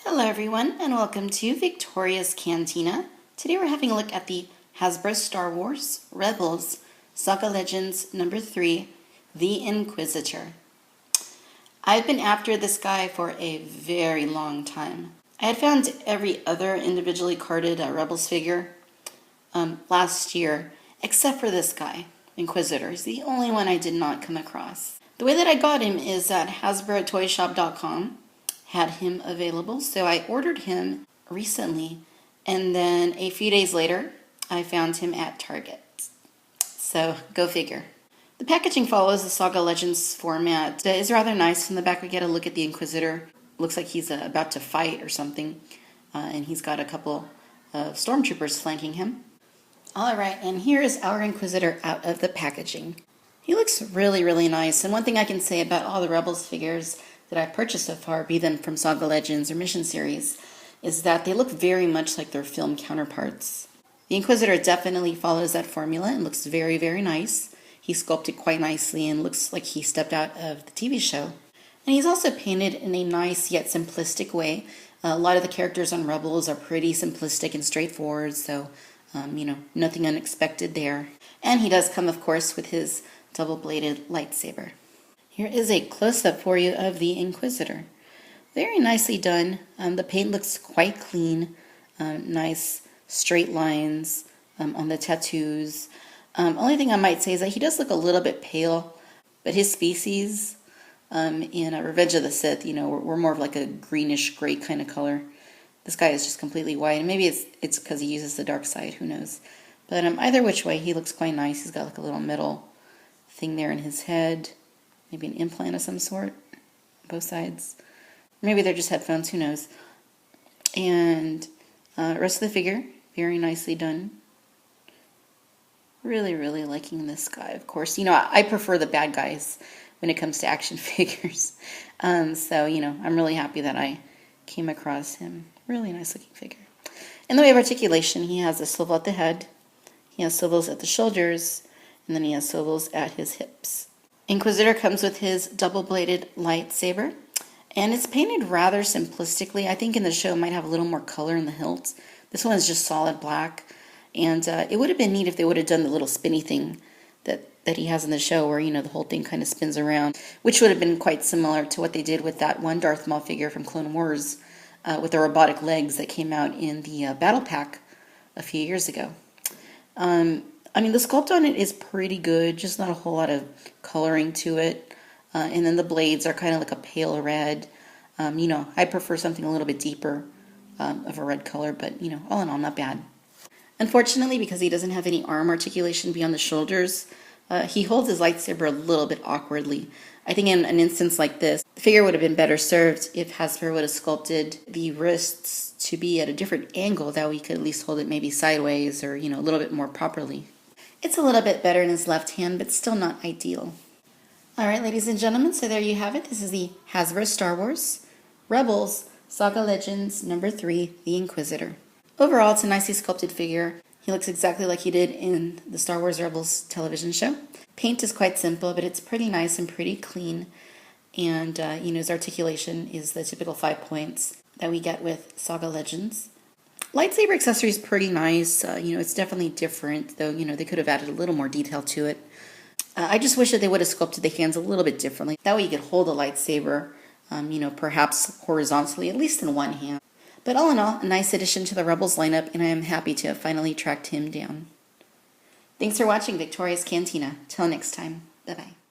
Hello everyone and welcome to Victoria's Cantina. Today we're having a look at the Hasbro Star Wars Rebels Saga Legends number 3, The Inquisitor. I've been after this guy for a very long time. I had found every other individually carded Rebels figure last year except for this guy, Inquisitor. He's the only one I did not come across. The way that I got him is at HasbroToyShop.com. Had him available, so I ordered him recently, and then a few days later I found him at Target. So go figure. The packaging follows the Saga Legends format. It is rather nice. In the back we get a look at the Inquisitor. Looks like he's about to fight or something, and he's got a couple of stormtroopers flanking him. Alright, and here is our Inquisitor out of the packaging. He looks really nice, and one thing I can say about all the Rebels figures that I've purchased so far, be them from Saga Legends or Mission Series, is that they look very much like their film counterparts. The Inquisitor definitely follows that formula and looks very nice. He's sculpted quite nicely and looks like he stepped out of the TV show. And he's also painted in a nice yet simplistic way. A lot of the characters on Rebels are pretty simplistic and straightforward, so, nothing unexpected there. And he does come, of course, with his double-bladed lightsaber. Here is a close-up for you of the Inquisitor. Very nicely done. The paint looks quite clean. Nice straight lines on the tattoos. Only thing I might say is that he does look a little bit pale, but his species in Revenge of the Sith, we're more of like a greenish gray kind of color. This guy is just completely white, and maybe it's because he uses the dark side, who knows. But either which way, he looks quite nice. He's got like a little metal thing there in his head. Maybe an implant of some sort, both sides. Maybe they're just headphones, who knows. And rest of the figure, very nicely done. Really liking this guy, of course. I prefer the bad guys when it comes to action figures. So, I'm really happy that I came across him. Really nice looking figure. In the way of articulation, he has a swivel at the head, he has swivels at the shoulders, and then he has swivels at his hips. Inquisitor comes with his double-bladed lightsaber, and it's painted rather simplistically. I think in the show it might have a little more color in the hilt. This one is just solid black, and it would have been neat if they would have done the little spinny thing that he has in the show where, the whole thing kind of spins around, which would have been quite similar to what they did with that one Darth Maul figure from Clone Wars with the robotic legs that came out in the Battle Pack a few years ago. The sculpt on it is pretty good, just not a whole lot of coloring to it. And then the blades are kind of like a pale red. I prefer something a little bit deeper of a red color, but, all in all, not bad. Unfortunately, because he doesn't have any arm articulation beyond the shoulders, he holds his lightsaber a little bit awkwardly. I think in an instance like this, the figure would have been better served if Hasbro would have sculpted the wrists to be at a different angle, that we could at least hold it maybe sideways or, a little bit more properly. It's a little bit better in his left hand, but still not ideal. Alright, ladies and gentlemen, so there you have it. This is the Hasbro Star Wars Rebels Saga Legends number 3, The Inquisitor. Overall, it's a nicely sculpted figure. He looks exactly like he did in the Star Wars Rebels television show. Paint is quite simple, but it's pretty nice and pretty clean. And, his articulation is the typical 5 points that we get with Saga Legends. Lightsaber accessory is pretty nice. It's definitely different, though, they could have added a little more detail to it. I just wish that they would have sculpted the hands a little bit differently. That way you could hold a lightsaber, perhaps horizontally, at least in one hand. But all in all, a nice addition to the Rebels lineup, and I am happy to have finally tracked him down. Thanks for watching Victoria's Cantina. Till next time. Bye-bye.